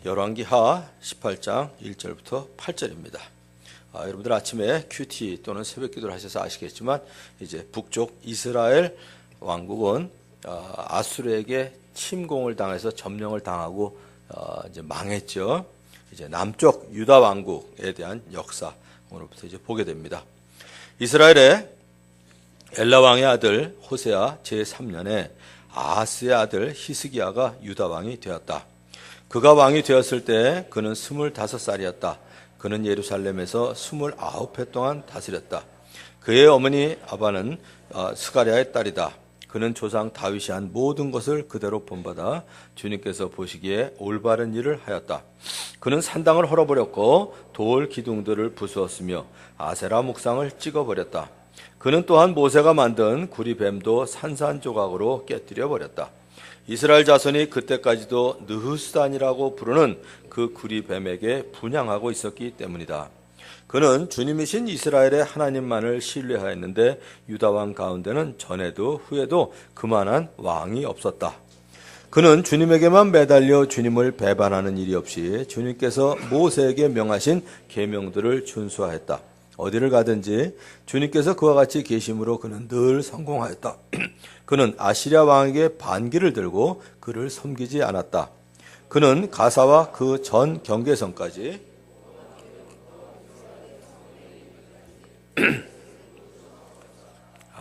열왕기하 18장 1절부터 8절입니다. 여러분들 아침에 큐티 또는 새벽 기도를 하셔서 아시겠지만 이제 북쪽 이스라엘 왕국은 아수르에게 침공을 당해서 점령을 당하고 이제 망했죠. 이제 남쪽 유다 왕국에 대한 역사 오늘부터 이제 보게 됩니다. 이스라엘의 엘라 왕의 아들 호세아 제3년에 아하스의 아들 히스기야가 유다 왕이 되었다. 그가 왕이 되었을 때 그는 25살이었다. 그는 예루살렘에서 29해 동안 다스렸다. 그의 어머니 아바는 스가랴의 딸이다. 그는 조상 다윗이 한 모든 것을 그대로 본받아 주님께서 보시기에 올바른 일을 하였다. 그는 산당을 헐어버렸고 돌 기둥들을 부수었으며 아세라 묵상을 찍어버렸다. 그는 또한 모세가 만든 구리뱀도 산산조각으로 깨뜨려 버렸다. 이스라엘 자손이 그때까지도 느흐스단이라고 부르는 그 구리뱀에게 분향하고 있었기 때문이다. 그는 주님이신 이스라엘의 하나님만을 신뢰하였는데 유다 왕 가운데는 전에도 후에도 그만한 왕이 없었다. 그는 주님에게만 매달려 주님을 배반하는 일이 없이 주님께서 모세에게 명하신 계명들을 준수하였다. 어디를 가든지 주님께서 그와 같이 계심으로 그는 늘 성공하였다. 그는 아시리아 왕에게 반기를 들고 그를 섬기지 않았다. 그는 가사와 그 전 경계선까지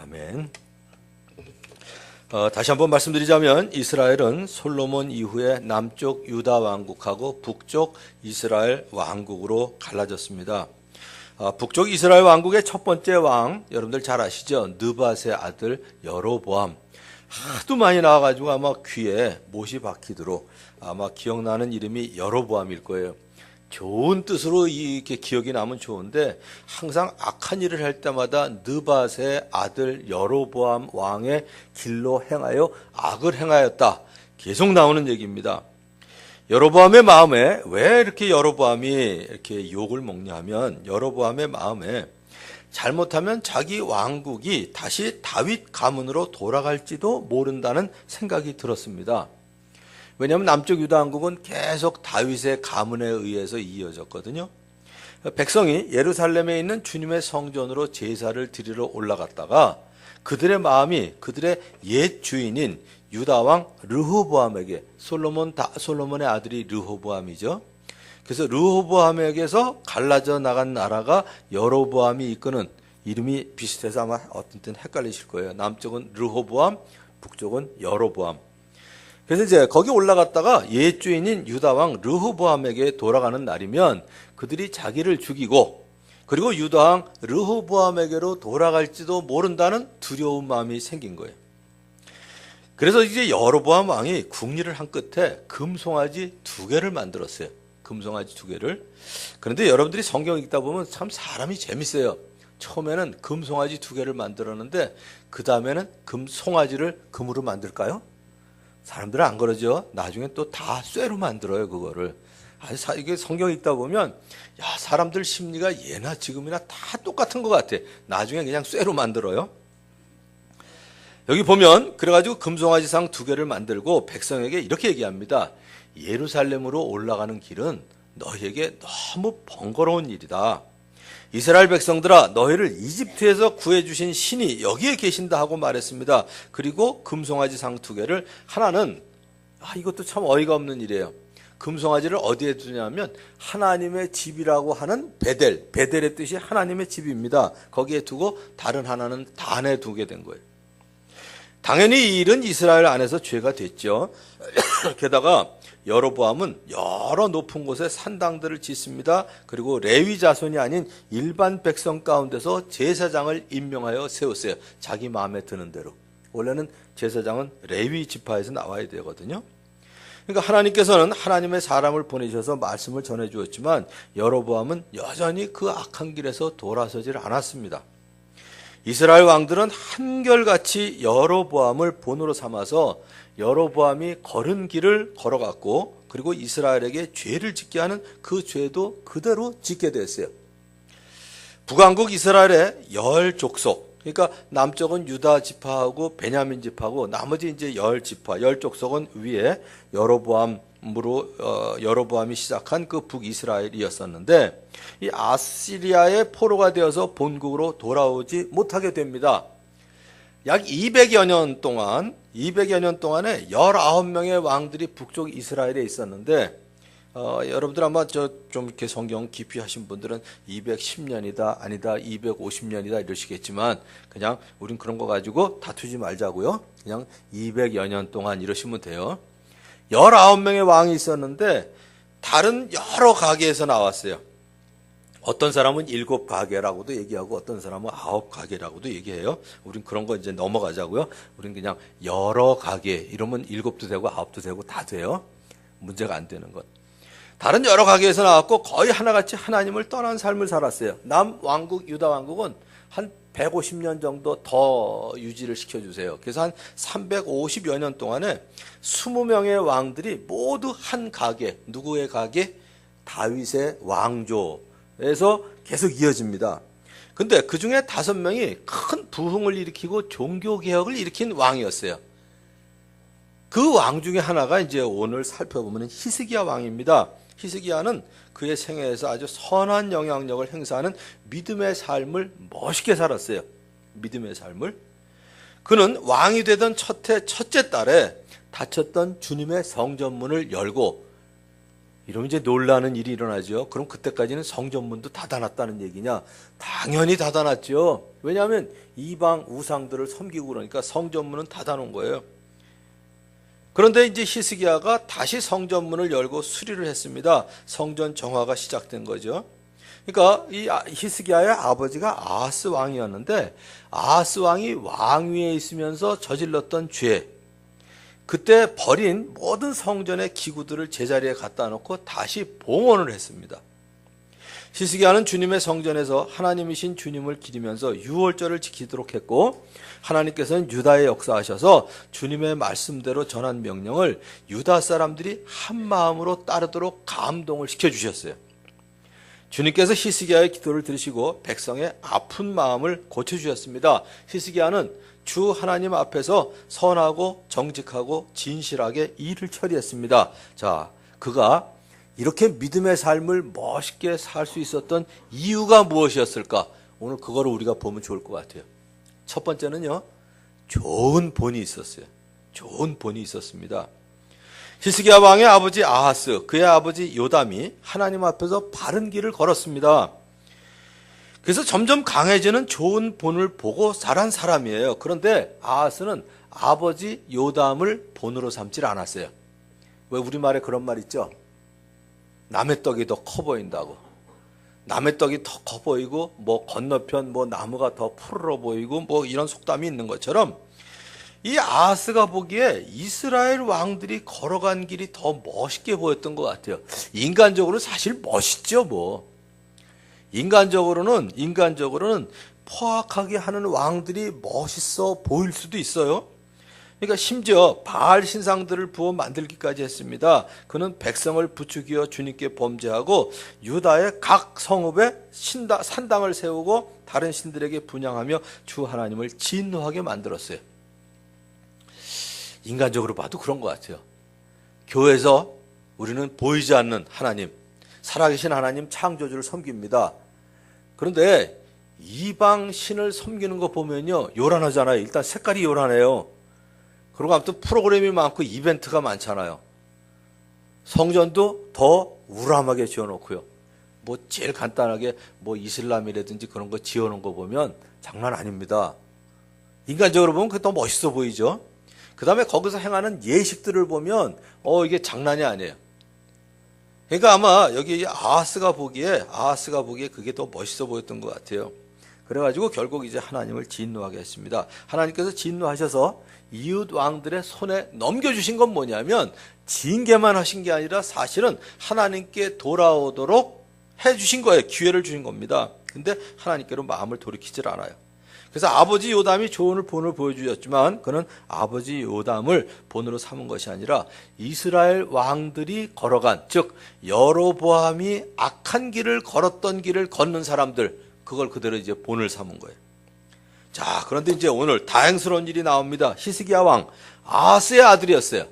아멘. 다시 한번 말씀드리자면 이스라엘은 솔로몬 이후에 남쪽 유다 왕국하고 북쪽 이스라엘 왕국으로 갈라졌습니다. 북쪽 이스라엘 왕국의 첫 번째 왕 여러분들 잘 아시죠? 느밧의 아들 여로보암. 하도 많이 나와가지고 아마 귀에 못이 박히도록 아마 기억나는 이름이 여로보암일 거예요. 좋은 뜻으로 이렇게 기억이 나면 좋은데 항상 악한 일을 할 때마다 느밧의 아들 여로보암 왕의 길로 행하여 악을 행하였다. 계속 나오는 얘기입니다. 여로보암의 마음에 왜 이렇게 여로보암이 이렇게 욕을 먹냐 하면 여로보암의 마음에 잘못하면 자기 왕국이 다시 다윗 가문으로 돌아갈지도 모른다는 생각이 들었습니다. 왜냐하면 남쪽 유다 왕국은 계속 다윗의 가문에 의해서 이어졌거든요. 백성이 예루살렘에 있는 주님의 성전으로 제사를 드리러 올라갔다가 그들의 마음이 그들의 옛 주인인 유다 왕 르호보암에게 솔로몬의 아들이 르호보암이죠. 그래서 르호보암에게서 갈라져 나간 나라가 여로보암이 이끄는 이름이 비슷해서 아마 어떤 때는 헷갈리실 거예요. 남쪽은 르호보암, 북쪽은 여로보암. 그래서 이제 거기 올라갔다가 옛 주인인 유다 왕 르호보암에게 돌아가는 날이면 그들이 자기를 죽이고 그리고 유다 왕 르호보암에게로 돌아갈지도 모른다는 두려운 마음이 생긴 거예요. 그래서 이제 여로보암 왕이 궁리를 한 끝에 금송아지 2개를 만들었어요. 금송아지 2개를. 그런데 여러분들이 성경 읽다 보면 참 사람이 재밌어요. 처음에는 금송아지 2개를 만들었는데 그 다음에는 금송아지를 금으로 만들까요? 사람들은 안 그러죠. 나중에 또 다 쇠로 만들어요, 그거를. 이게 성경 읽다 보면 야, 사람들 심리가 예나 지금이나 다 똑같은 것 같아. 나중에 그냥 쇠로 만들어요. 여기 보면 그래가지고 금송아지상 2개를 만들고 백성에게 이렇게 얘기합니다. 예루살렘으로 올라가는 길은 너희에게 너무 번거로운 일이다. 이스라엘 백성들아, 너희를 이집트에서 구해주신 신이 여기에 계신다 하고 말했습니다. 그리고 금송아지상 2개를 하나는 이것도 참 어이가 없는 일이에요. 금송아지를 어디에 두냐면 하나님의 집이라고 하는 베델의 뜻이 하나님의 집입니다. 거기에 두고 다른 하나는 단에 두게 된 거예요. 당연히 이 일은 이스라엘 안에서 죄가 됐죠. 게다가 여로보암은 여러 높은 곳에 산당들을 짓습니다. 그리고 레위 자손이 아닌 일반 백성 가운데서 제사장을 임명하여 세웠어요. 자기 마음에 드는 대로. 원래는 제사장은 레위 지파에서 나와야 되거든요. 그러니까 하나님께서는 하나님의 사람을 보내셔서 말씀을 전해 주었지만 여로보암은 여전히 그 악한 길에서 돌아서질 않았습니다. 이스라엘 왕들은 한결같이 여로보암을 본으로 삼아서 여로보암이 걸은 길을 걸어갔고 그리고 이스라엘에게 죄를 짓게 하는 그 죄도 그대로 짓게 됐어요. 북왕국 이스라엘의 10족속, 그러니까 남쪽은 유다 지파하고 베냐민 지파하고 나머지 이제 10지파, 10족속은 위에 여로보암 여로보암이 시작한 그 북이스라엘이었었는데 이 아시리아의 포로가 되어서 본국으로 돌아오지 못하게 됩니다. 약 200여 년 동안에 19명의 왕들이 북쪽 이스라엘에 있었는데 여러분들 아마 좀 이렇게 성경 깊이 하신 분들은 210년이다 아니다 250년이다 이러시겠지만 그냥 우린 그런 거 가지고 다투지 말자고요. 그냥 200여 년 동안 이러시면 돼요. 19명의 왕이 있었는데 다른 여러 가게에서 나왔어요. 어떤 사람은 7가게라고도 얘기하고 어떤 사람은 9가게라고도 얘기해요. 우린 그런 거 이제 넘어가자고요. 우린 그냥 여러 가게 이러면 7도 되고 9도 되고 다 돼요. 문제가 안 되는 것. 다른 여러 가게에서 나왔고 거의 하나같이 하나님을 떠난 삶을 살았어요. 남왕국 유다 왕국은 한 150년 정도 더 유지를 시켜주세요. 그래서 한 350여 년 동안에 20명의 왕들이 모두 한 가게, 누구의 가게? 다윗의 왕조에서 계속 이어집니다. 근데 그 중에 5명이 큰 부흥을 일으키고 종교개혁을 일으킨 왕이었어요. 그 왕 중에 하나가 이제 오늘 살펴보면 히스기야 왕입니다. 히스기야는 그의 생애에서 아주 선한 영향력을 행사하는 믿음의 삶을 멋있게 살았어요. 믿음의 삶을. 그는 왕이 되던 첫째 달에 닫혔던 주님의 성전문을 열고 이러면 이제 놀라는 일이 일어나죠. 그럼 그때까지는 성전문도 닫아놨다는 얘기냐? 당연히 닫아놨죠. 왜냐하면 이방 우상들을 섬기고 그러니까 성전문은 닫아놓은 거예요. 그런데 이제 히스기야가 다시 성전문을 열고 수리를 했습니다. 성전 정화가 시작된 거죠. 그러니까 이 히스기야의 아버지가 아하스 왕이었는데 아하스 왕이 왕위에 있으면서 저질렀던 죄, 그때 버린 모든 성전의 기구들을 제자리에 갖다 놓고 다시 봉헌을 했습니다. 히스기야는 주님의 성전에서 하나님이신 주님을 기리면서 유월절을 지키도록 했고 하나님께서는 유다에 역사하셔서 주님의 말씀대로 전한 명령을 유다 사람들이 한 마음으로 따르도록 감동을 시켜주셨어요. 주님께서 히스기야의 기도를 들으시고 백성의 아픈 마음을 고쳐주셨습니다. 히스기야는 주 하나님 앞에서 선하고 정직하고 진실하게 일을 처리했습니다. 자, 그가 이렇게 믿음의 삶을 멋있게 살 수 있었던 이유가 무엇이었을까? 오늘 그거를 우리가 보면 좋을 것 같아요. 첫 번째는요, 좋은 본이 있었어요. 좋은 본이 있었습니다. 히스기야 왕의 아버지 아하스, 그의 아버지 요담이 하나님 앞에서 바른 길을 걸었습니다. 그래서 점점 강해지는 좋은 본을 보고 자란 사람이에요. 그런데 아하스는 아버지 요담을 본으로 삼질 않았어요. 왜 우리말에 그런 말 있죠? 남의 떡이 더 커 보인다고. 남의 떡이 더 커 보이고 뭐 건너편 뭐 나무가 더 푸르러 보이고 뭐 이런 속담이 있는 것처럼 이 아하스가 보기에 이스라엘 왕들이 걸어간 길이 더 멋있게 보였던 것 같아요. 인간적으로 사실 멋있죠 뭐. 인간적으로는 포악하게 하는 왕들이 멋있어 보일 수도 있어요. 그러니까 심지어 바알 신상들을 부어 만들기까지 했습니다. 그는 백성을 부추겨 주님께 범죄하고 유다의 각 성읍에 산당을 세우고 다른 신들에게 분향하며 주 하나님을 진노하게 만들었어요. 인간적으로 봐도 그런 것 같아요. 교회에서 우리는 보이지 않는 하나님, 살아계신 하나님 창조주를 섬깁니다. 그런데 이방 신을 섬기는 거 보면요, 요란하잖아요. 일단 색깔이 요란해요. 그리고 아무튼 프로그램이 많고 이벤트가 많잖아요. 성전도 더 우람하게 지어놓고요. 뭐 제일 간단하게 뭐 이슬람이라든지 그런 거 지어놓은 거 보면 장난 아닙니다. 인간적으로 보면 그게 더 멋있어 보이죠. 그 다음에 거기서 행하는 예식들을 보면 이게 장난이 아니에요. 그러니까 아마 여기 아하스가 보기에 그게 더 멋있어 보였던 것 같아요. 그래가지고 결국 이제 하나님을 진노하게 했습니다. 하나님께서 진노하셔서 이웃 왕들의 손에 넘겨주신 건 뭐냐면 징계만 하신 게 아니라 사실은 하나님께 돌아오도록 해주신 거예요. 기회를 주신 겁니다. 근데 하나님께로 마음을 돌이키질 않아요. 그래서 아버지 요담이 좋은 본을 보여주셨지만 그는 아버지 요담을 본으로 삼은 것이 아니라 이스라엘 왕들이 걸어간, 즉 여로보암이 악한 길을 걸었던 길을 걷는 사람들, 그걸 그대로 이제 본을 삼은 거예요. 자, 그런데 이제 오늘 다행스러운 일이 나옵니다. 히스기야 왕 아하스의 아들이었어요.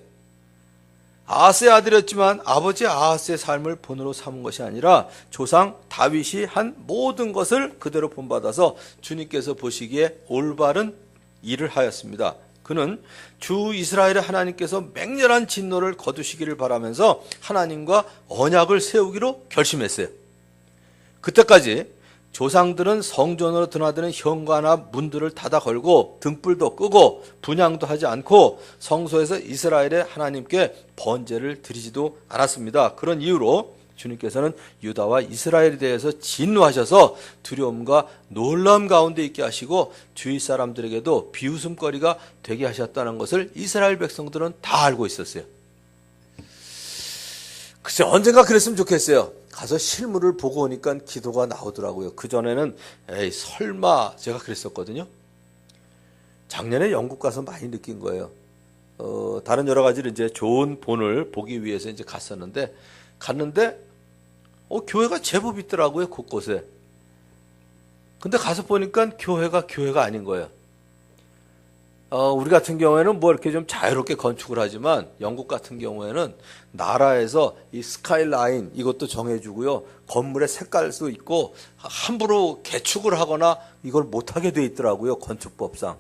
아하스의 아들이었지만 아버지 아하스의 삶을 본으로 삼은 것이 아니라 조상 다윗이 한 모든 것을 그대로 본받아서 주님께서 보시기에 올바른 일을 하였습니다. 그는 주 이스라엘의 하나님께서 맹렬한 진노를 거두시기를 바라면서 하나님과 언약을 세우기로 결심했어요. 그때까지 조상들은 성전으로 드나드는 현관과 문들을 닫아 걸고 등불도 끄고 분향도 하지 않고 성소에서 이스라엘의 하나님께 번제를 드리지도 않았습니다. 그런 이유로 주님께서는 유다와 이스라엘에 대해서 진노하셔서 두려움과 놀라움 가운데 있게 하시고 주위 사람들에게도 비웃음거리가 되게 하셨다는 것을 이스라엘 백성들은 다 알고 있었어요. 글쎄 언젠가 그랬으면 좋겠어요. 가서 실물을 보고 오니까 기도가 나오더라고요. 그전에는 에이 설마 제가 그랬었거든요. 작년에 영국 가서 많이 느낀 거예요. 다른 여러 가지로 이제 좋은 본을 보기 위해서 이제 갔었는데 교회가 제법 있더라고요. 곳곳에. 근데 가서 보니까 교회가 아닌 거예요. 우리 같은 경우에는 뭐 이렇게 좀 자유롭게 건축을 하지만 영국 같은 경우에는 나라에서 이 스카이라인 이것도 정해주고요. 건물의 색깔도 있고 함부로 개축을 하거나 이걸 못하게 돼 있더라고요. 건축법상.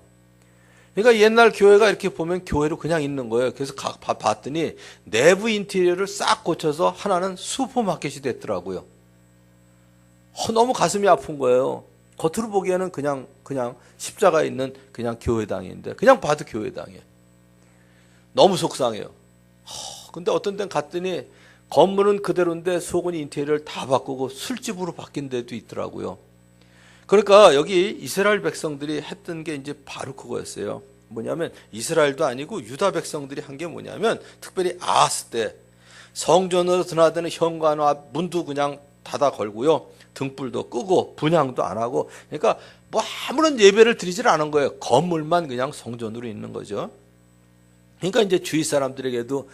그러니까 옛날 교회가 이렇게 보면 교회로 그냥 있는 거예요. 그래서 봤더니 내부 인테리어를 싹 고쳐서 하나는 슈퍼마켓이 됐더라고요. 너무 가슴이 아픈 거예요. 겉으로 보기에는 그냥 십자가 있는 그냥 교회당인데 그냥 봐도 교회당이에요. 너무 속상해요. 근데 어떤 데는 갔더니 건물은 그대로인데 속은 인테리어를 다 바꾸고 술집으로 바뀐 데도 있더라고요. 그러니까 여기 이스라엘 백성들이 했던 게 이제 바로 그거였어요. 뭐냐면 이스라엘도 아니고 유다 백성들이 한 게 뭐냐면 특별히 아하스 때 성전으로 드나드는 현관과 문도 그냥 닫아 걸고요. 등불도 끄고 분향도 안 하고 그러니까 뭐 아무런 예배를 드리질 않은 거예요. 건물만 그냥 성전으로 있는 거죠. 그러니까 이제 주위 사람들에게도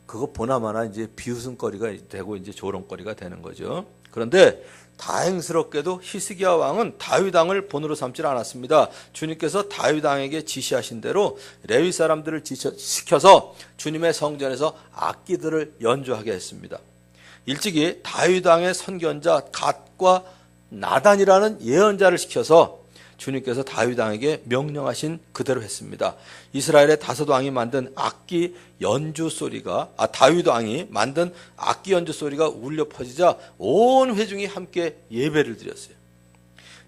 그거 보나마나 이제 비웃음거리가 되고 이제 조롱거리가 되는 거죠. 그런데 다행스럽게도 히스기야 왕은 다윗 왕을 본으로 삼지 않았습니다. 주님께서 다윗 왕에게 지시하신 대로 레위 사람들을 시켜서 주님의 성전에서 악기들을 연주하게 했습니다. 일찍이 다윗 왕의 선견자 갓과 나단이라는 예언자를 시켜서 주님께서 다윗 왕에게 명령하신 그대로 했습니다. 이스라엘의 다섯 왕이 만든 악기 연주 소리가 다윗 왕이 만든 악기 연주 소리가 울려 퍼지자 온 회중이 함께 예배를 드렸어요.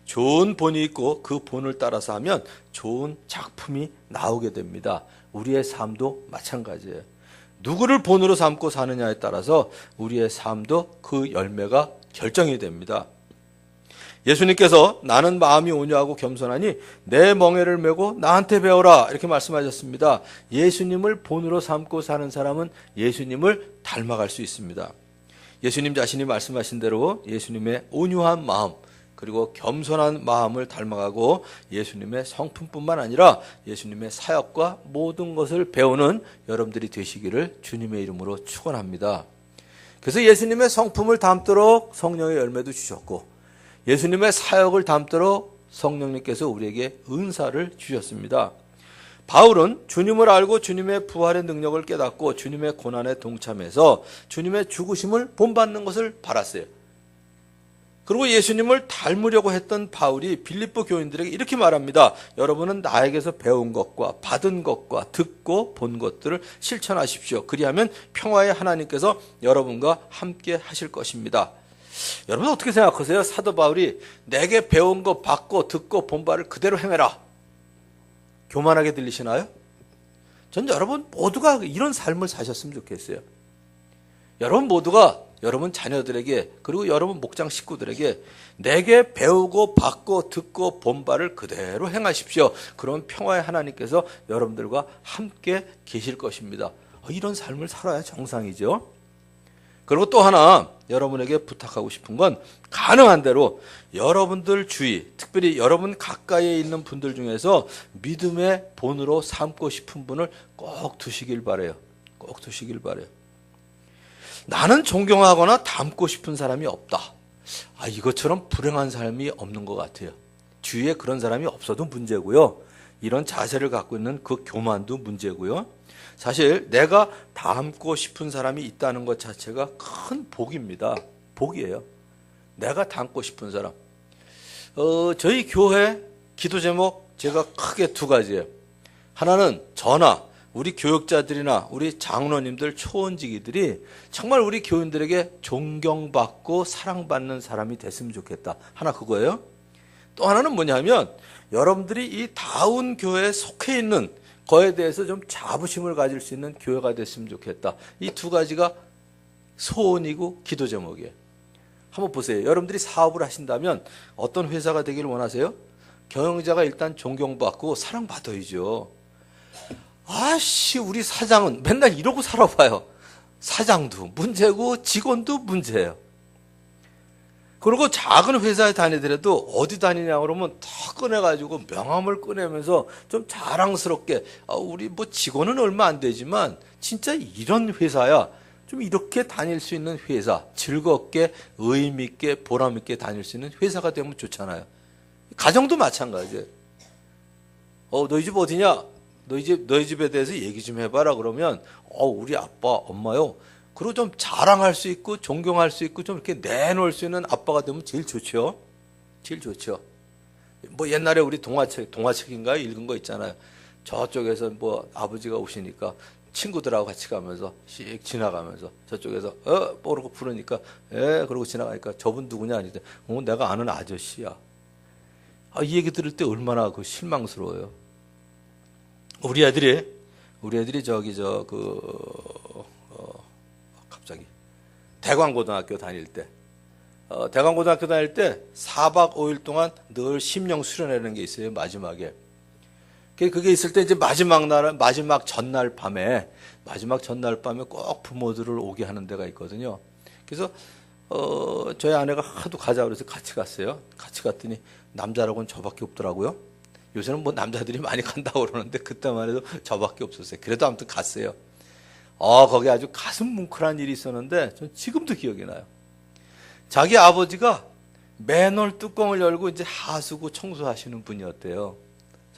좋은 본이 있고 그 본을 따라서 하면 좋은 작품이 나오게 됩니다. 우리의 삶도 마찬가지예요. 누구를 본으로 삼고 사느냐에 따라서 우리의 삶도 그 열매가 결정이 됩니다. 예수님께서 나는 마음이 온유하고 겸손하니 내 멍에를 메고 나한테 배워라 이렇게 말씀하셨습니다. 예수님을 본으로 삼고 사는 사람은 예수님을 닮아갈 수 있습니다. 예수님 자신이 말씀하신 대로 예수님의 온유한 마음 그리고 겸손한 마음을 닮아가고 예수님의 성품뿐만 아니라 예수님의 사역과 모든 것을 배우는 여러분들이 되시기를 주님의 이름으로 축원합니다. 그래서 예수님의 성품을 담도록 성령의 열매도 주셨고 예수님의 사역을 담도록 성령님께서 우리에게 은사를 주셨습니다. 바울은 주님을 알고 주님의 부활의 능력을 깨닫고 주님의 고난에 동참해서 주님의 죽으심을 본받는 것을 바랐어요. 그리고 예수님을 닮으려고 했던 바울이 빌립보 교인들에게 이렇게 말합니다. 여러분은 나에게서 배운 것과 받은 것과 듣고 본 것들을 실천하십시오. 그리하면 평화의 하나님께서 여러분과 함께 하실 것입니다. 여러분 어떻게 생각하세요? 사도 바울이 내게 배운 거 받고 듣고 본 바를 그대로 행해라. 교만하게 들리시나요? 전 여러분 모두가 이런 삶을 사셨으면 좋겠어요. 여러분 모두가 여러분 자녀들에게 그리고 여러분 목장 식구들에게 내게 배우고 받고 듣고 본 바를 그대로 행하십시오. 그러면 평화의 하나님께서 여러분들과 함께 계실 것입니다. 이런 삶을 살아야 정상이죠. 그리고 또 하나 여러분에게 부탁하고 싶은 건 가능한 대로 여러분들 주위, 특별히 여러분 가까이에 있는 분들 중에서 믿음의 본으로 삼고 싶은 분을 꼭 두시길 바라요. 꼭 두시길 바라요. 나는 존경하거나 닮고 싶은 사람이 없다. 이것처럼 불행한 사람이 없는 것 같아요. 주위에 그런 사람이 없어도 문제고요. 이런 자세를 갖고 있는 그 교만도 문제고요. 사실 내가 닮고 싶은 사람이 있다는 것 자체가 큰 복입니다. 복이에요. 내가 닮고 싶은 사람. 저희 교회 기도 제목 제가 크게 두 가지예요. 하나는 저나 우리 교육자들이나 우리 장로님들, 초원지기들이 정말 우리 교인들에게 존경받고 사랑받는 사람이 됐으면 좋겠다. 하나 그거예요. 또 하나는 뭐냐면 여러분들이 이 다운 교회에 속해 있는 거에 대해서 좀 자부심을 가질 수 있는 교회가 됐으면 좋겠다. 이 두 가지가 소원이고 기도 제목이에요. 한번 보세요. 여러분들이 사업을 하신다면 어떤 회사가 되기를 원하세요? 경영자가 일단 존경받고 사랑받아야죠. 우리 사장은 맨날 이러고 살아봐요. 사장도 문제고 직원도 문제예요. 그리고 작은 회사에 다니더라도 어디 다니냐 그러면 다 꺼내가지고 명함을 꺼내면서 좀 자랑스럽게 우리 뭐 직원은 얼마 안 되지만 진짜 이런 회사야. 좀 이렇게 다닐 수 있는 회사, 즐겁게 의미 있게 보람 있게 다닐 수 있는 회사가 되면 좋잖아요. 가정도 마찬가지예요. 너희 집 어디냐? 너희 집에 대해서 얘기 좀 해봐라 그러면 우리 아빠 엄마요. 그리고 좀 자랑할 수 있고 존경할 수 있고 좀 이렇게 내놓을 수 있는 아빠가 되면 제일 좋죠. 제일 좋죠. 뭐 옛날에 우리 동화책인가요? 읽은 거 있잖아요. 저쪽에서 뭐 아버지가 오시니까 친구들하고 같이 가면서 씩 지나가면서 저쪽에서 모르고 부르니까 그러고 지나가니까 저분 누구냐 하니까 내가 아는 아저씨야. 이 얘기 들을 때 얼마나 실망스러워요. 우리 애들이 갑자기 대광고등학교 다닐 때 4박 5일 동안 늘 심령 수련회라는 게 있어요. 마지막에. 그게 있을 때 이제 마지막 전날 밤에 꼭 부모들을 오게 하는 데가 있거든요. 그래서 저희 아내가 하도 가자 그래서 같이 갔어요. 같이 갔더니 남자라고는 저밖에 없더라고요. 요새는 뭐 남자들이 많이 간다고 그러는데 그때만 해도 저밖에 없었어요. 그래도 아무튼 갔어요. 거기 아주 가슴 뭉클한 일이 있었는데 전 지금도 기억이 나요. 자기 아버지가 맨홀 뚜껑을 열고 이제 하수구 청소하시는 분이었대요.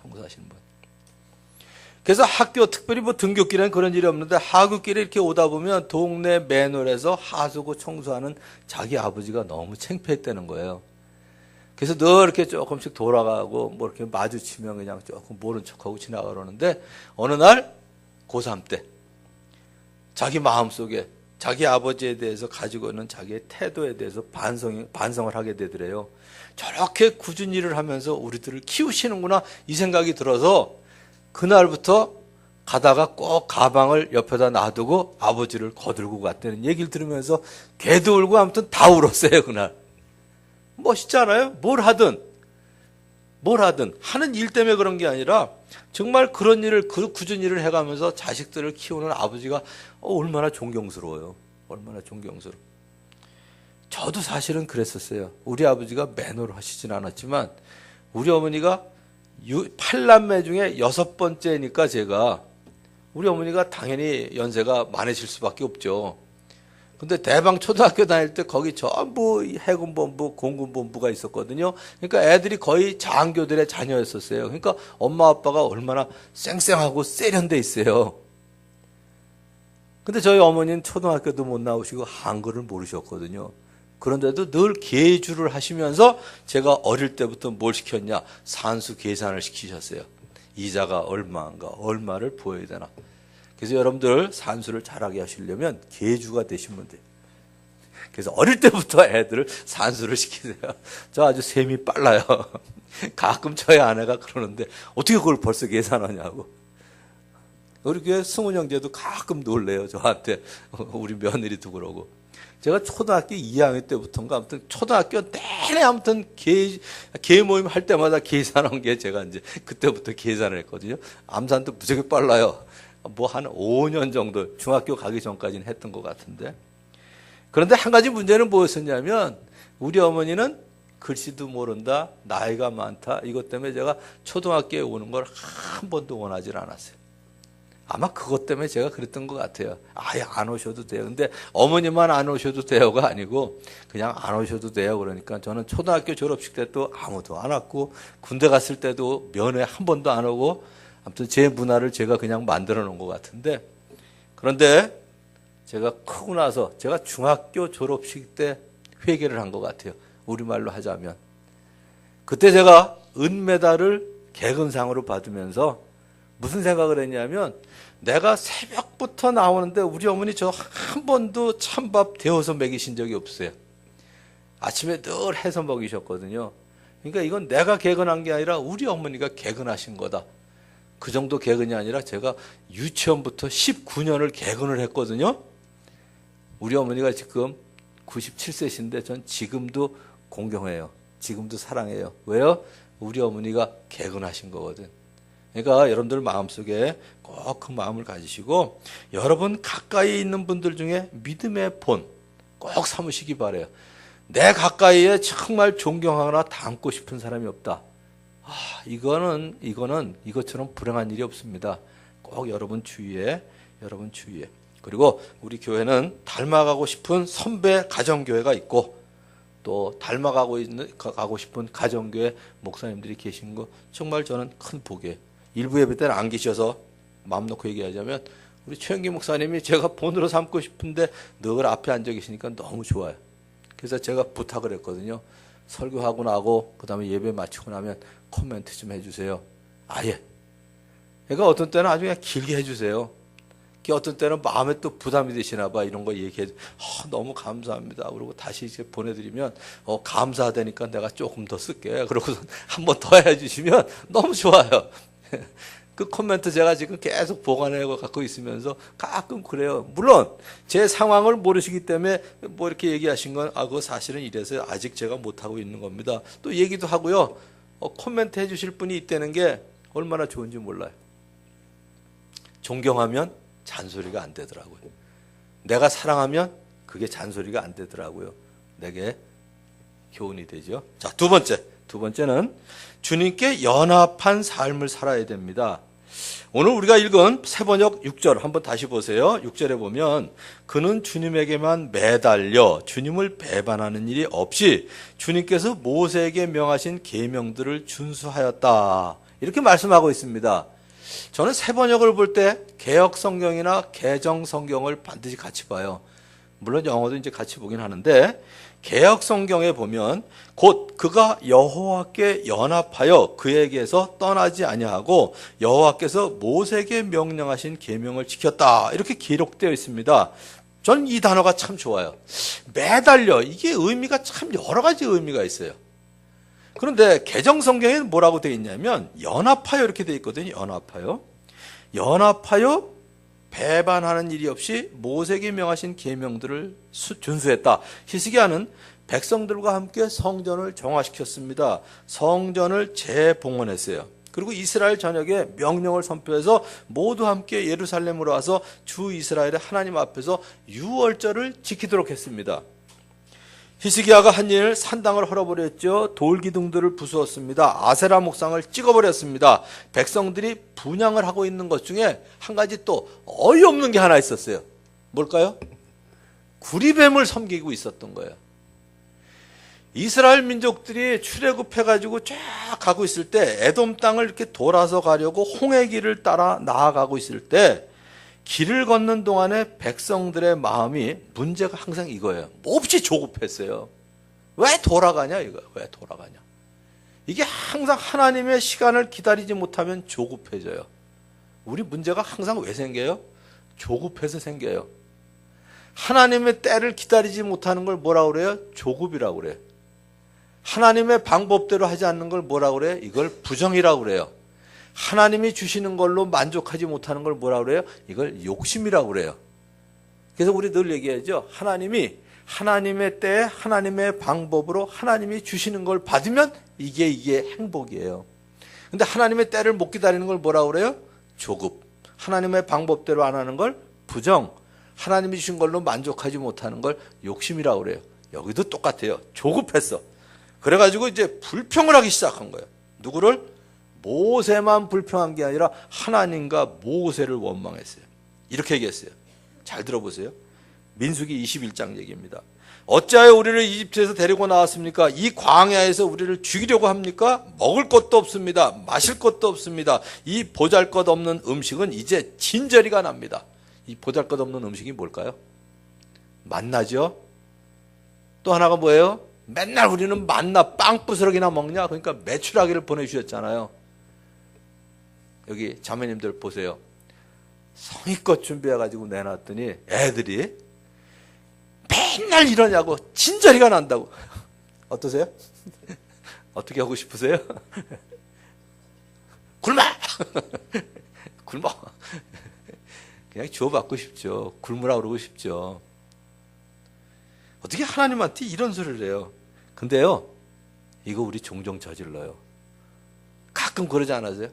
청소하시는 분. 그래서 학교 특별히 뭐 등굣길에는 그런 일이 없는데 하굣길에 이렇게 오다 보면 동네 맨홀에서 하수구 청소하는 자기 아버지가 너무 창피했다는 거예요. 그래서 늘 이렇게 조금씩 돌아가고 뭐 이렇게 마주치면 그냥 조금 모른 척하고 지나가려는데 어느 날 고3 때 자기 마음속에 자기 아버지에 대해서 가지고 있는 자기의 태도에 대해서 반성을 하게 되더래요. 저렇게 꾸준히 일을 하면서 우리들을 키우시는구나 이 생각이 들어서 그날부터 가다가 꼭 가방을 옆에다 놔두고 아버지를 거들고 갔다는 얘기를 들으면서 걔도 울고 아무튼 다 울었어요. 그날. 멋있잖아요. 뭘 하든 하는 일 때문에 그런 게 아니라 정말 그런 일을 꾸준히 일을 해가면서 자식들을 키우는 아버지가 얼마나 존경스러워요. 얼마나 존경스러워. 저도 사실은 그랬었어요. 우리 아버지가 매너를 하시진 않았지만 우리 어머니가 8남매 중에 6번째니까 제가 우리 어머니가 당연히 연세가 많으실 수밖에 없죠. 근데 대방 초등학교 다닐 때 거기 전부 해군본부, 공군본부가 있었거든요. 그러니까 애들이 거의 장교들의 자녀였었어요. 그러니까 엄마 아빠가 얼마나 쌩쌩하고 세련돼 있어요. 근데 저희 어머니는 초등학교도 못 나오시고 한글을 모르셨거든요. 그런데도 늘 계주를 하시면서 제가 어릴 때부터 뭘 시켰냐? 산수 계산을 시키셨어요. 이자가 얼마인가, 얼마를 보여야 되나. 그래서 여러분들 산수를 잘하게 하시려면 계주가 되시면 돼요. 그래서 어릴 때부터 애들을 산수를 시키세요. 저 아주 셈이 빨라요. 가끔 저희 아내가 그러는데 어떻게 그걸 벌써 계산하냐고. 우리 교회 승훈 형제도 가끔 놀래요. 저한테 우리 며느리도 그러고. 제가 초등학교 2학년 때부터인가 아무튼 초등학교 내내 아무튼 계 모임 할 때마다 계산한 게 제가 이제 그때부터 계산을 했거든요. 암산도 무지하게 빨라요. 뭐 한 5년 정도 중학교 가기 전까지는 했던 것 같은데. 그런데 한 가지 문제는 뭐였었냐면 우리 어머니는 글씨도 모른다, 나이가 많다. 이것 때문에 제가 초등학교에 오는 걸 한 번도 원하지 않았어요. 아마 그것 때문에 제가 그랬던 것 같아요. 아예 안 오셔도 돼요. 근데 어머니만 안 오셔도 돼요가 아니고 그냥 안 오셔도 돼요. 그러니까 저는 초등학교 졸업식 때 또 아무도 안 왔고 군대 갔을 때도 면회 한 번도 안 오고 아무튼 제 문화를 제가 그냥 만들어 놓은 것 같은데, 그런데 제가 크고 나서 제가 중학교 졸업식 때 회개를 한 것 같아요. 우리말로 하자면. 그때 제가 은메달을 개근상으로 받으면서 무슨 생각을 했냐면, 내가 새벽부터 나오는데 우리 어머니 저 한 번도 찬밥 데워서 먹이신 적이 없어요. 아침에 늘 해서 먹이셨거든요. 그러니까 이건 내가 개근한 게 아니라 우리 어머니가 개근하신 거다. 그 정도 개근이 아니라 제가 유치원부터 19년을 개근을 했거든요. 우리 어머니가 지금 97세신데 전 지금도 공경해요. 지금도 사랑해요. 왜요? 우리 어머니가 개근하신 거거든. 그러니까 여러분들 마음속에 꼭 그 마음을 가지시고, 여러분 가까이 있는 분들 중에 믿음의 본 꼭 삼으시기 바라요. 내 가까이에 정말 존경하거나 닮고 싶은 사람이 없다. 이거는 이것처럼 불행한 일이 없습니다. 꼭 여러분 주위에. 그리고 우리 교회는 닮아가고 싶은 선배 가정교회가 있고, 또 닮아가고 싶은 가정교회 목사님들이 계신 거 정말 저는 큰 복이에요. 일부 예배 때는 안 계셔서 마음 놓고 얘기하자면, 우리 최영기 목사님이 제가 본으로 삼고 싶은데 늘 앞에 앉아 계시니까 너무 좋아요. 그래서 제가 부탁을 했거든요. 설교하고 나고 그다음에 예배 마치고 나면 코멘트 좀 해주세요. 아예. 그러니까 어떤 때는 아주 그냥 길게 해주세요. 어떤 때는 마음에 또 부담이 되시나 봐. 이런 거 얘기해. 너무 감사합니다. 그리고 다시 이제 보내드리면 감사하다니까 내가 조금 더 쓸게. 그러고 한 번 더 해주시면 너무 좋아요. 그 코멘트 제가 지금 계속 보관해 갖고 있으면서 가끔 그래요. 물론 제 상황을 모르시기 때문에 뭐 이렇게 얘기하신 건 그거 사실은 이래서 아직 제가 못하고 있는 겁니다. 또 얘기도 하고요. 코멘트 해주실 분이 있다는 게 얼마나 좋은지 몰라요. 존경하면 잔소리가 안 되더라고요. 내가 사랑하면 그게 잔소리가 안 되더라고요. 내게 교훈이 되죠. 자, 두 번째는 주님께 연합한 삶을 살아야 됩니다. 오늘 우리가 읽은 세번역 6절 한번 다시 보세요. 6절에 보면, 그는 주님에게만 매달려 주님을 배반하는 일이 없이 주님께서 모세에게 명하신 계명들을 준수하였다. 이렇게 말씀하고 있습니다. 저는 세번역을 볼 때 개역 성경이나 개정 성경을 반드시 같이 봐요. 물론 영어도 이제 같이 보긴 하는데, 개역 성경에 보면 곧 그가 여호와께 연합하여 그에게서 떠나지 아니하고 여호와께서 모세에게 명령하신 계명을 지켰다. 이렇게 기록되어 있습니다. 저는 이 단어가 참 좋아요. 매달려. 이게 의미가 참 여러 가지 의미가 있어요. 그런데 개정 성경에는 뭐라고 되어 있냐면 연합하여 이렇게 되어 있거든요. 연합하여 배반하는 일이 없이 모세에게 명하신 계명들을 준수했다. 히스기야는 백성들과 함께 성전을 정화시켰습니다. 성전을 재봉헌했어요. 그리고 이스라엘 전역에 명령을 선포해서 모두 함께 예루살렘으로 와서 주 이스라엘의 하나님 앞에서 유월절을 지키도록 했습니다. 히스기야가 한 일 산당을 헐어버렸죠. 돌기둥들을 부수었습니다. 아세라 목상을 찍어버렸습니다. 백성들이 분향을 하고 있는 것 중에 한 가지 또 어이없는 게 하나 있었어요. 뭘까요? 구리뱀을 섬기고 있었던 거예요. 이스라엘 민족들이 출애굽해가지고 쫙 가고 있을 때, 에돔 땅을 이렇게 돌아서 가려고 홍해 길을 따라 나아가고 있을 때, 길을 걷는 동안에 백성들의 마음이 문제가 항상 이거예요. 몹시 조급했어요. 왜 돌아가냐 이거예요. 왜 돌아가냐. 이게 항상 하나님의 시간을 기다리지 못하면 조급해져요. 우리 문제가 항상 왜 생겨요? 조급해서 생겨요. 하나님의 때를 기다리지 못하는 걸 뭐라고 그래요? 조급이라고 그래요. 하나님의 방법대로 하지 않는 걸 뭐라고 그래요? 이걸 부정이라고 그래요. 하나님이 주시는 걸로 만족하지 못하는 걸 뭐라고 그래요? 이걸 욕심이라고 그래요. 그래서 우리 늘 얘기하죠. 하나님이 하나님의 때에 하나님의 방법으로 하나님이 주시는 걸 받으면 이게 행복이에요. 근데 하나님의 때를 못 기다리는 걸 뭐라고 그래요? 조급. 하나님의 방법대로 안 하는 걸 부정. 하나님이 주신 걸로 만족하지 못하는 걸 욕심이라고 그래요. 여기도 똑같아요. 조급했어. 그래가지고 이제 불평을 하기 시작한 거예요. 누구를? 모세만 불평한 게 아니라 하나님과 모세를 원망했어요. 이렇게 얘기했어요. 잘 들어보세요. 민수기 21장 얘기입니다. 어찌하여 우리를 이집트에서 데리고 나왔습니까? 이 광야에서 우리를 죽이려고 합니까? 먹을 것도 없습니다. 마실 것도 없습니다. 이 보잘것없는 음식은 이제 진저리가 납니다. 이 보잘것없는 음식이 뭘까요? 만나죠? 또 하나가 뭐예요? 맨날 우리는 만나 빵 부스러기나 먹냐? 그러니까 메추라기를 보내주셨잖아요. 여기 자매님들 보세요. 성의껏 준비해가지고 내놨더니 애들이 맨날 이러냐고 진저리가 난다고. 어떠세요? 어떻게 하고 싶으세요? 굶어! 굶어! 그냥 주워받고 싶죠. 굶으라 그러고 싶죠. 어떻게 하나님한테 이런 소리를 해요? 근데요, 이거 우리 종종 저질러요. 가끔 그러지 않으세요?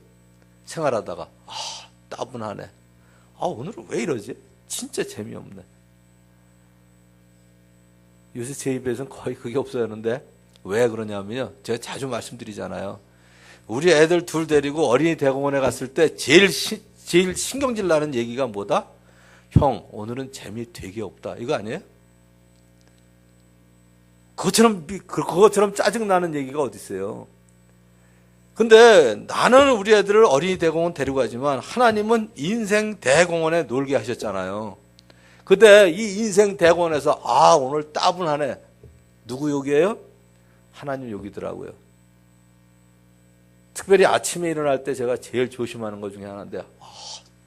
생활하다가 따분하네. 오늘은 왜 이러지? 진짜 재미없네. 요새 제 입에서는 거의 그게 없어졌는데 왜 그러냐면요, 제가 자주 말씀드리잖아요. 우리 애들 둘 데리고 어린이 대공원에 갔을 때 제일 신경질 나는 얘기가 뭐다? 형, 오늘은 재미 되게 없다. 이거 아니에요? 그것처럼 짜증나는 얘기가 어디 있어요? 근데 나는 우리 애들을 어린이 대공원 데리고 가지만 하나님은 인생 대공원에 놀게 하셨잖아요. 근데 이 인생 대공원에서 오늘 따분하네. 누구 욕이에요? 하나님 욕이더라고요. 특별히 아침에 일어날 때 제가 제일 조심하는 것 중에 하나인데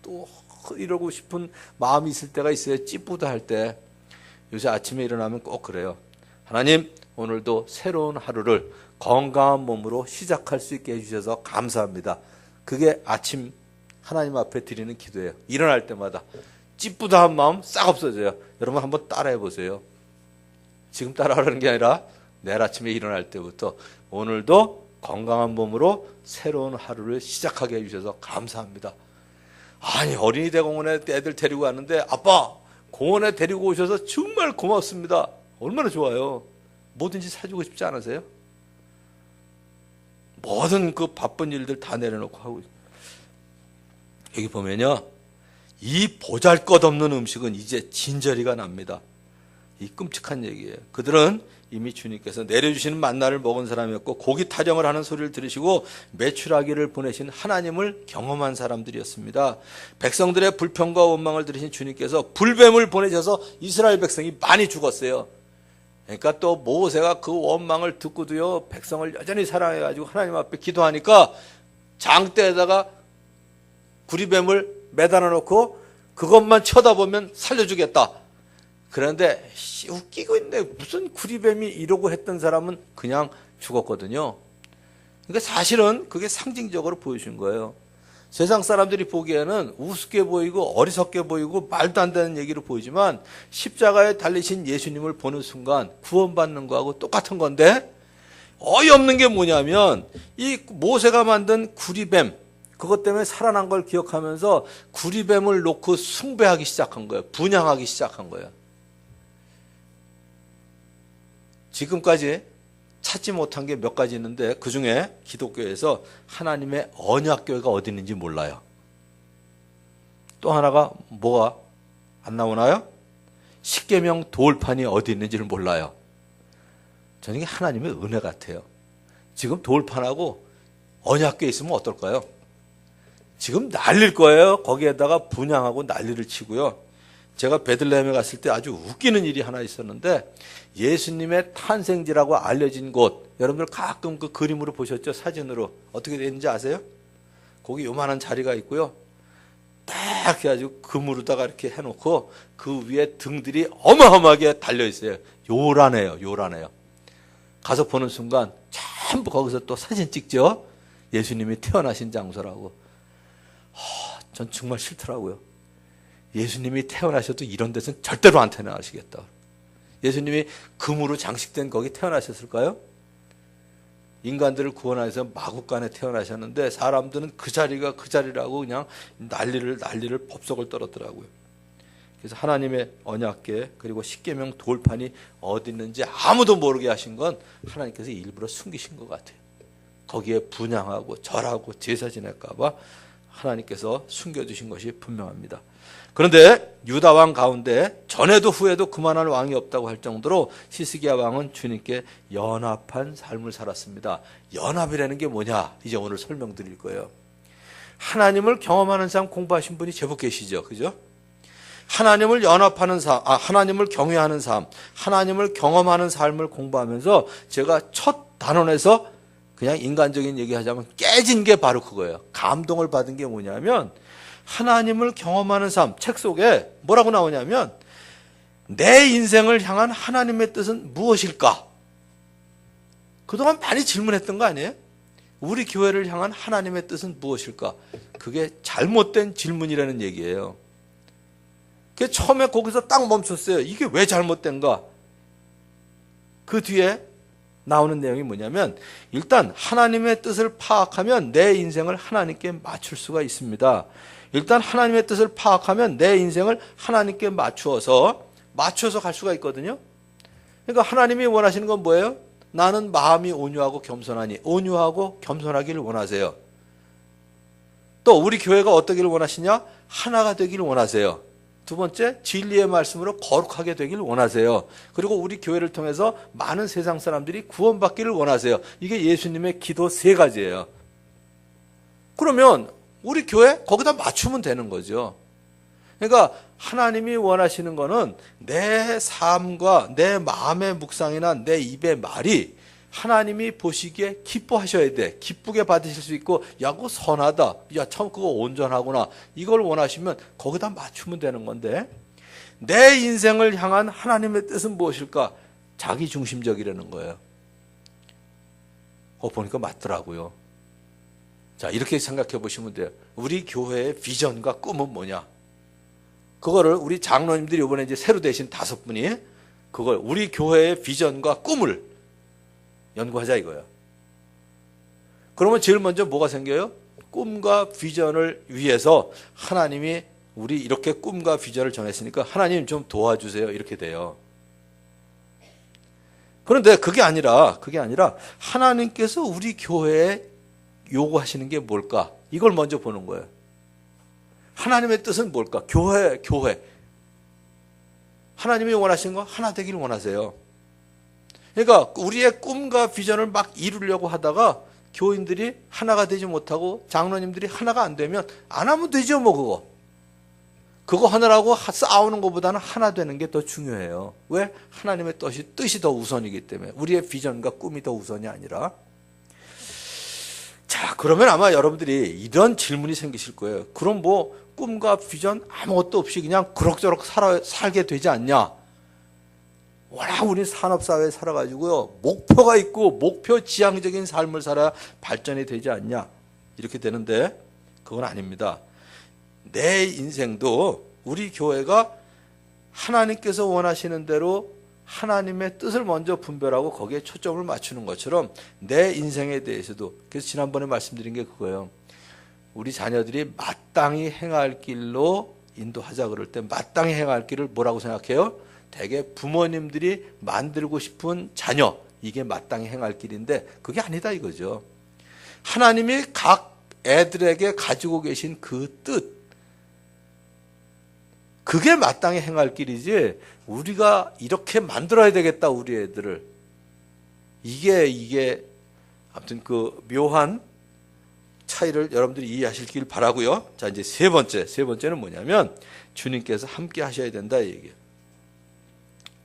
또 이러고 싶은 마음이 있을 때가 있어요. 찌뿌다 할 때. 요새 아침에 일어나면 꼭 그래요. 하나님, 오늘도 새로운 하루를 건강한 몸으로 시작할 수 있게 해주셔서 감사합니다. 그게 아침 하나님 앞에 드리는 기도예요. 일어날 때마다 찌뿌다한 마음 싹 없어져요. 여러분 한번 따라해 보세요. 지금 따라하라는 게 아니라 내일 아침에 일어날 때부터 오늘도 건강한 몸으로 새로운 하루를 시작하게 해주셔서 감사합니다. 아니, 어린이 대공원에 애들 데리고 왔는데 아빠 공원에 데리고 오셔서 정말 고맙습니다. 얼마나 좋아요. 뭐든지 사주고 싶지 않으세요? 모든 그 바쁜 일들 다 내려놓고 하고. 여기 보면요, 이 보잘것없는 음식은 이제 진저리가 납니다. 이 끔찍한 얘기예요. 그들은 이미 주님께서 내려주시는 만나를 먹은 사람이었고 고기 타령을 하는 소리를 들으시고 메추라기를 보내신 하나님을 경험한 사람들이었습니다. 백성들의 불평과 원망을 들으신 주님께서 불뱀을 보내셔서 이스라엘 백성이 많이 죽었어요. 그러니까 또 모세가 그 원망을 듣고도요, 백성을 여전히 사랑해가지고 하나님 앞에 기도하니까 장대에다가 구리뱀을 매달아 놓고 그것만 쳐다보면 살려주겠다. 그런데 웃기고 있네. 무슨 구리뱀이 이러고 했던 사람은 그냥 죽었거든요. 그러니까 사실은 그게 상징적으로 보여준 거예요. 세상 사람들이 보기에는 우습게 보이고 어리석게 보이고 말도 안 되는 얘기로 보이지만 십자가에 달리신 예수님을 보는 순간 구원받는 거하고 똑같은 건데, 어이없는 게 뭐냐면 이 모세가 만든 구리뱀, 그것 때문에 살아난 걸 기억하면서 구리뱀을 놓고 숭배하기 시작한 거예요. 분향하기 시작한 거예요. 지금까지 찾지 못한 게 몇 가지 있는데 그중에 기독교에서 하나님의 언약궤가 어디 있는지 몰라요. 또 하나가 뭐가 안 나오나요? 십계명 돌판이 어디 있는지를 몰라요. 저는 이게 하나님의 은혜 같아요. 지금 돌판하고 언약궤 있으면 어떨까요? 지금 난릴 거예요. 거기에다가 분향하고 난리를 치고요. 제가 베들레헴에 갔을 때 아주 웃기는 일이 하나 있었는데, 예수님의 탄생지라고 알려진 곳, 여러분들 가끔 그 그림으로 보셨죠? 사진으로. 어떻게 되는지 아세요? 거기 요만한 자리가 있고요. 딱 해가지고 금으로다가 이렇게 해놓고 그 위에 등들이 어마어마하게 달려있어요. 요란해요. 요란해요. 가서 보는 순간 전부 거기서 또 사진 찍죠? 예수님이 태어나신 장소라고. 전 정말 싫더라고요. 예수님이 태어나셔도 이런 데서는 절대로 안 태어나시겠다. 예수님이 금으로 장식된 거기 태어나셨을까요? 인간들을 구원하셔서 마국간에 태어나셨는데 사람들은 그 자리가 그 자리라고 그냥 난리를 법석을 떨었더라고요. 그래서 하나님의 언약궤 그리고 십계명 돌판이 어디 있는지 아무도 모르게 하신 건 하나님께서 일부러 숨기신 것 같아요. 거기에 분향하고 절하고 제사 지낼까 봐 하나님께서 숨겨주신 것이 분명합니다. 그런데 유다 왕 가운데 전에도 후에도 그만한 왕이 없다고 할 정도로 히스기야 왕은 주님께 연합한 삶을 살았습니다. 연합이라는 게 뭐냐? 이제 오늘 설명드릴 거예요. 하나님을 경험하는 삶 공부하신 분이 제법 계시죠. 그죠? 하나님을 연합하는 삶, 하나님을 경외하는 삶, 하나님을 경험하는 삶을 공부하면서 제가 첫 단원에서 그냥 인간적인 얘기하자면 깨진 게 바로 그거예요. 감동을 받은 게 뭐냐면 하나님을 경험하는 삶, 책 속에 뭐라고 나오냐면 내 인생을 향한 하나님의 뜻은 무엇일까? 그동안 많이 질문했던 거 아니에요? 우리 교회를 향한 하나님의 뜻은 무엇일까? 그게 잘못된 질문이라는 얘기예요. 그 처음에 거기서 딱 멈췄어요. 이게 왜 잘못된가? 그 뒤에 나오는 내용이 뭐냐면 일단 하나님의 뜻을 파악하면 내 인생을 하나님께 맞출 수가 있습니다. 일단 하나님의 뜻을 파악하면 내 인생을 하나님께 맞추어서 갈 수가 있거든요. 그러니까 하나님이 원하시는 건 뭐예요? 나는 마음이 온유하고 겸손하니 온유하고 겸손하기를 원하세요. 또 우리 교회가 어떠기를 원하시냐? 하나가 되기를 원하세요. 두 번째, 진리의 말씀으로 거룩하게 되기를 원하세요. 그리고 우리 교회를 통해서 많은 세상 사람들이 구원받기를 원하세요. 이게 예수님의 기도 세 가지예요. 그러면 우리 교회 거기다 맞추면 되는 거죠. 그러니까 하나님이 원하시는 거는 내 삶과 내 마음의 묵상이나 내 입의 말이 하나님이 보시기에 기뻐하셔야 돼. 기쁘게 받으실 수 있고 야 그거 선하다. 야 참 그거 온전하구나. 이걸 원하시면 거기다 맞추면 되는 건데 내 인생을 향한 하나님의 뜻은 무엇일까? 자기중심적이라는 거예요. 보니까 맞더라고요. 자, 이렇게 생각해 보시면 돼요. 우리 교회의 비전과 꿈은 뭐냐? 그거를 우리 장로님들이 이번에 이제 새로 되신 5분이 그걸 우리 교회의 비전과 꿈을 연구하자 이거예요. 그러면 제일 먼저 뭐가 생겨요? 꿈과 비전을 위해서 하나님이 우리 이렇게 꿈과 비전을 정했으니까 하나님 좀 도와주세요. 이렇게 돼요. 그런데 그게 아니라 하나님께서 우리 교회에 요구하시는 게 뭘까? 이걸 먼저 보는 거예요. 하나님의 뜻은 뭘까? 교회. 하나님이 원하시는 거 하나 되기를 원하세요. 그러니까 우리의 꿈과 비전을 막 이루려고 하다가 교인들이 하나가 되지 못하고 장로님들이 하나가 안 되면 안 하면 되죠 뭐 그거. 그거 하느라고 싸우는 것보다는 하나 되는 게 더 중요해요. 왜? 하나님의 뜻이 더 우선이기 때문에. 우리의 비전과 꿈이 더 우선이 아니라. 자, 그러면 아마 여러분들이 이런 질문이 생기실 거예요. 그럼 뭐 꿈과 비전 아무것도 없이 그냥 그럭저럭 살게 되지 않냐? 워낙 우리 산업사회에 살아가지고요. 목표가 있고 목표 지향적인 삶을 살아야 발전이 되지 않냐? 이렇게 되는데 그건 아닙니다. 내 인생도 우리 교회가 하나님께서 원하시는 대로 하나님의 뜻을 먼저 분별하고 거기에 초점을 맞추는 것처럼 내 인생에 대해서도 그래서 지난번에 말씀드린 게 그거예요. 우리 자녀들이 마땅히 행할 길로 인도하자 그럴 때 마땅히 행할 길을 뭐라고 생각해요? 대개 부모님들이 만들고 싶은 자녀 이게 마땅히 행할 길인데 그게 아니다 이거죠. 하나님이 각 애들에게 가지고 계신 그 뜻 그게 마땅히 행할 길이지 우리가 이렇게 만들어야 되겠다 우리 애들을 이게 아무튼 그 묘한 차이를 여러분들이 이해하시길 바라고요. 자 이제 세 번째는 뭐냐면 주님께서 함께 하셔야 된다 이 얘기예요.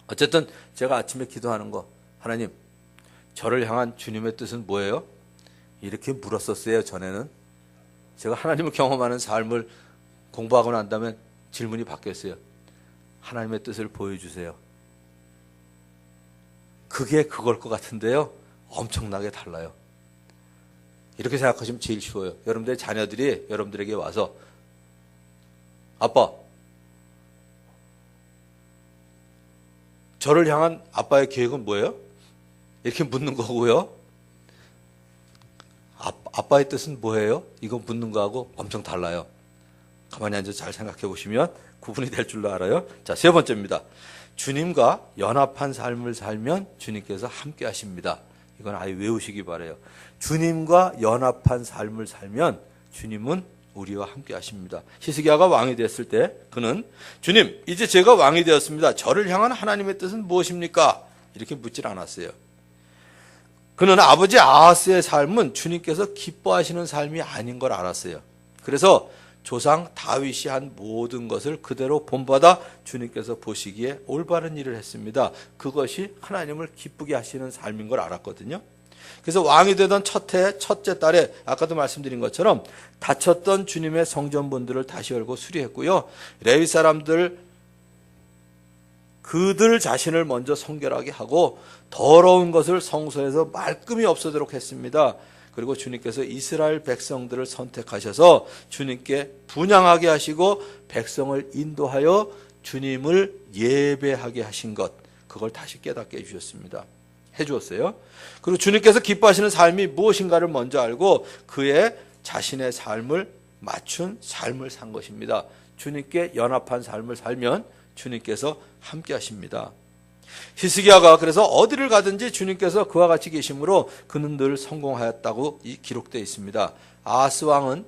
어쨌든 제가 아침에 기도하는 거 하나님 저를 향한 주님의 뜻은 뭐예요? 이렇게 물었었어요. 전에는 제가 하나님을 경험하는 삶을 공부하고 난 다음에 질문이 바뀌었어요. 하나님의 뜻을 보여주세요. 그게 그걸 것 같은데요. 엄청나게 달라요. 이렇게 생각하시면 제일 쉬워요. 여러분들의 자녀들이 여러분들에게 와서 아빠 저를 향한 아빠의 계획은 뭐예요? 이렇게 묻는 거고요. 아빠의 뜻은 뭐예요? 이거 묻는 거하고 엄청 달라요. 가만히 앉아서 잘 생각해 보시면 구분이 될 줄로 알아요. 자, 세 번째입니다. 주님과 연합한 삶을 살면 주님께서 함께 하십니다. 이건 아예 외우시기 바라요. 주님과 연합한 삶을 살면 주님은 우리와 함께 하십니다. 히스기야가 왕이 됐을 때 그는 주님, 이제 제가 왕이 되었습니다. 저를 향한 하나님의 뜻은 무엇입니까? 이렇게 묻질 않았어요. 그는 아버지 아하스의 삶은 주님께서 기뻐하시는 삶이 아닌 걸 알았어요. 그래서 조상 다윗이 한 모든 것을 그대로 본받아 주님께서 보시기에 올바른 일을 했습니다. 그것이 하나님을 기쁘게 하시는 삶인 걸 알았거든요. 그래서 왕이 되던 첫째 달에 아까도 말씀드린 것처럼 닫혔던 주님의 성전문들을 다시 열고 수리했고요. 레위 사람들 그들 자신을 먼저 성결하게 하고 더러운 것을 성소에서 말끔히 없애도록 했습니다. 그리고 주님께서 이스라엘 백성들을 선택하셔서 주님께 분향하게 하시고 백성을 인도하여 주님을 예배하게 하신 것, 그걸 다시 깨닫게 해주셨습니다. 해주었어요. 그리고 주님께서 기뻐하시는 삶이 무엇인가를 먼저 알고 그의 자신의 삶을 맞춘 삶을 산 것입니다. 주님께 연합한 삶을 살면 주님께서 함께 하십니다. 히스기야가 그래서 어디를 가든지 주님께서 그와 같이 계심으로 그는 늘 성공하였다고 기록되어 있습니다. 아하스 왕은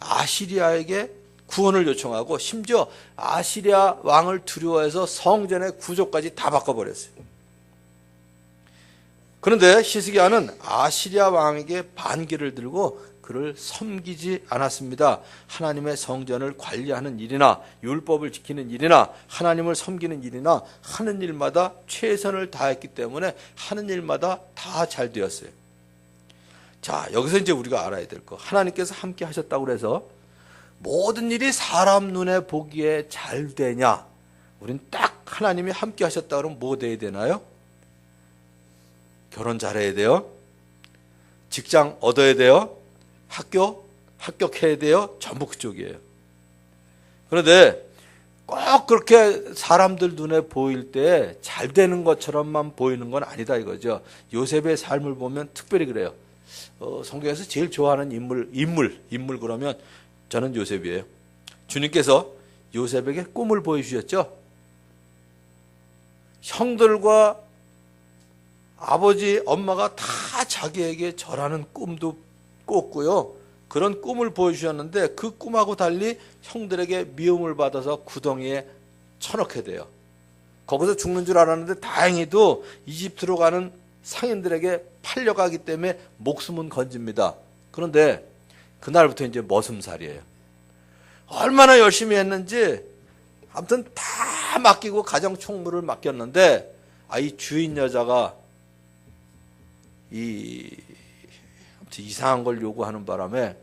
아시리아에게 구원을 요청하고 심지어 아시리아 왕을 두려워해서 성전의 구조까지 다 바꿔버렸어요. 그런데 히스기야는 아시리아 왕에게 반기를 들고 그를 섬기지 않았습니다. 하나님의 성전을 관리하는 일이나 율법을 지키는 일이나 하나님을 섬기는 일이나 하는 일마다 최선을 다했기 때문에 하는 일마다 다 잘 되었어요. 자, 여기서 이제 우리가 알아야 될 거, 하나님께서 함께 하셨다고 해서 모든 일이 사람 눈에 보기에 잘 되냐? 우린 딱 하나님이 함께 하셨다 그러면 뭐 돼야 되나요? 결혼 잘해야 돼요. 직장 얻어야 돼요. 합격해야 돼요. 전부 그쪽이에요. 그런데 꼭 그렇게 사람들 눈에 보일 때 잘 되는 것처럼만 보이는 건 아니다 이거죠. 요셉의 삶을 보면 특별히 그래요. 성경에서 제일 좋아하는 인물 그러면 저는 요셉이에요. 주님께서 요셉에게 꿈을 보여주셨죠. 형들과 아버지, 엄마가 다 자기에게 절하는 꿈도 꿨고요. 그런 꿈을 보여주셨는데 그 꿈하고 달리 형들에게 미움을 받아서 구덩이에 쳐넣게 돼요. 거기서 죽는 줄 알았는데 다행히도 이집트로 가는 상인들에게 팔려가기 때문에 목숨은 건집니다. 그런데 그날부터 이제 머슴살이에요. 얼마나 열심히 했는지 아무튼 다 맡기고 가정 총무를 맡겼는데 이 주인 여자가 이상한 걸 요구하는 바람에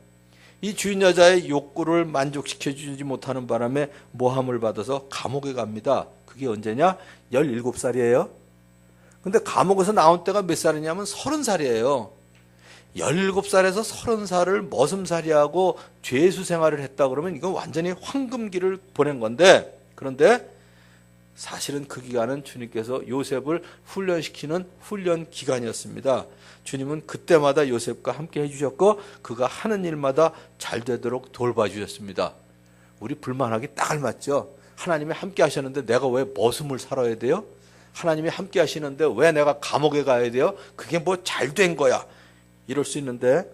이 주인 여자의 욕구를 만족시켜주지 못하는 바람에 모함을 받아서 감옥에 갑니다. 그게 언제냐? 17살이에요. 근데 감옥에서 나온 때가 몇 살이냐면 30살이에요. 17살에서 30살을 머슴살이하고 죄수 생활을 했다 그러면 이건 완전히 황금기를 보낸 건데, 그런데 사실은 그 기간은 주님께서 요셉을 훈련시키는 훈련 기간이었습니다. 주님은 그때마다 요셉과 함께 해주셨고 그가 하는 일마다 잘 되도록 돌봐주셨습니다. 우리 불만하기 딱 알맞죠. 하나님이 함께 하셨는데 내가 왜 머슴을 살아야 돼요? 하나님이 함께 하시는데 왜 내가 감옥에 가야 돼요? 그게 뭐 잘 된 거야. 이럴 수 있는데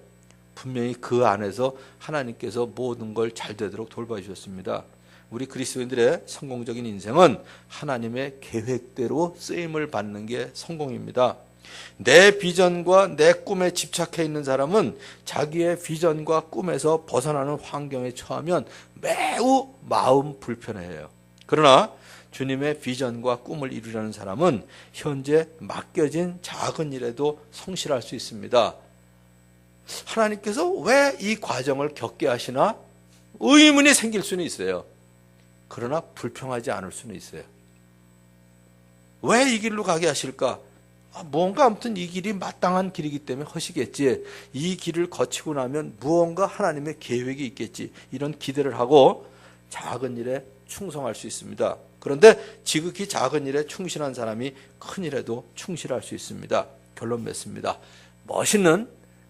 분명히 그 안에서 하나님께서 모든 걸 잘 되도록 돌봐주셨습니다. 우리 그리스도인들의 성공적인 인생은 하나님의 계획대로 쓰임을 받는 게 성공입니다. 내 비전과 내 꿈에 집착해 있는 사람은 자기의 비전과 꿈에서 벗어나는 환경에 처하면 매우 마음 불편해해요. 그러나 주님의 비전과 꿈을 이루려는 사람은 현재 맡겨진 작은 일에도 성실할 수 있습니다. 하나님께서 왜 이 과정을 겪게 하시나? 의문이 생길 수는 있어요. 그러나 불평하지 않을 수는 있어요. 왜 이 길로 가게 하실까? 뭔가 아무튼 이 길이 마땅한 길이기 때문에 하시겠지. 이 길을 거치고 나면 무언가 하나님의 계획이 있겠지. 이런 기대를 하고 작은 일에 충성할 수 있습니다. 그런데 지극히 작은 일에 충실한 사람이 큰 일에도 충실할 수 있습니다. 결론 맺습니다. 멋있는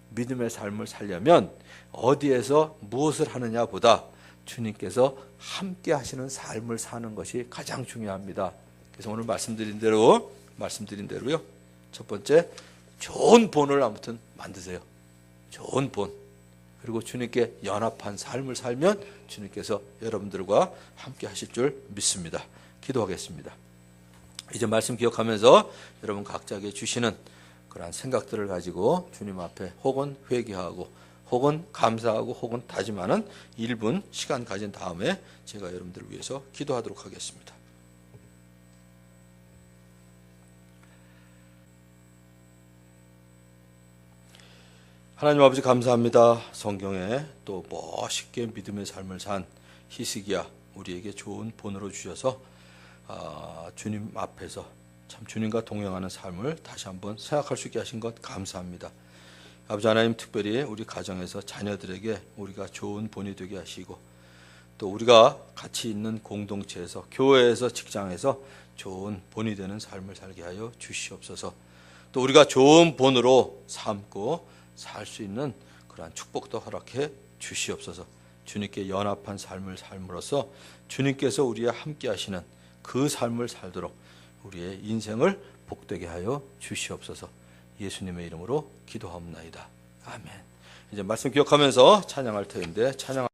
믿음의 삶을 살려면 어디에서 무엇을 하느냐보다 주님께서 함께 하시는 삶을 사는 것이 가장 중요합니다. 그래서 오늘 말씀드린 대로요. 첫 번째, 좋은 본을 아무튼 만드세요. 좋은 본. 그리고 주님께 연합한 삶을 살면 주님께서 여러분들과 함께 하실 줄 믿습니다. 기도하겠습니다. 이제 말씀 기억하면서 여러분 각자에게 주시는 그러한 생각들을 가지고 주님 앞에 혹은 회개하고 혹은 감사하고 혹은 다짐하는 1분 시간 가진 다음에 제가 여러분들을 위해서 기도하도록 하겠습니다. 하나님 아버지 감사합니다. 성경에 또 멋있게 믿음의 삶을 산 히스기야 우리에게 좋은 본으로 주셔서 주님 앞에서 참 주님과 동행하는 삶을 다시 한번 생각할 수 있게 하신 것 감사합니다. 아버지 하나님 특별히 우리 가정에서 자녀들에게 우리가 좋은 본이 되게 하시고 또 우리가 같이 있는 공동체에서 교회에서 직장에서 좋은 본이 되는 삶을 살게 하여 주시옵소서. 또 우리가 좋은 본으로 삼고 살 수 있는 그러한 축복도 허락해 주시옵소서. 주님께 연합한 삶을 삶으로써 주님께서 우리와 함께 하시는 그 삶을 살도록 우리의 인생을 복되게 하여 주시옵소서. 예수님의 이름으로 기도하옵나이다. 아멘. 이제 말씀 기억하면서 찬양할 터인데 찬양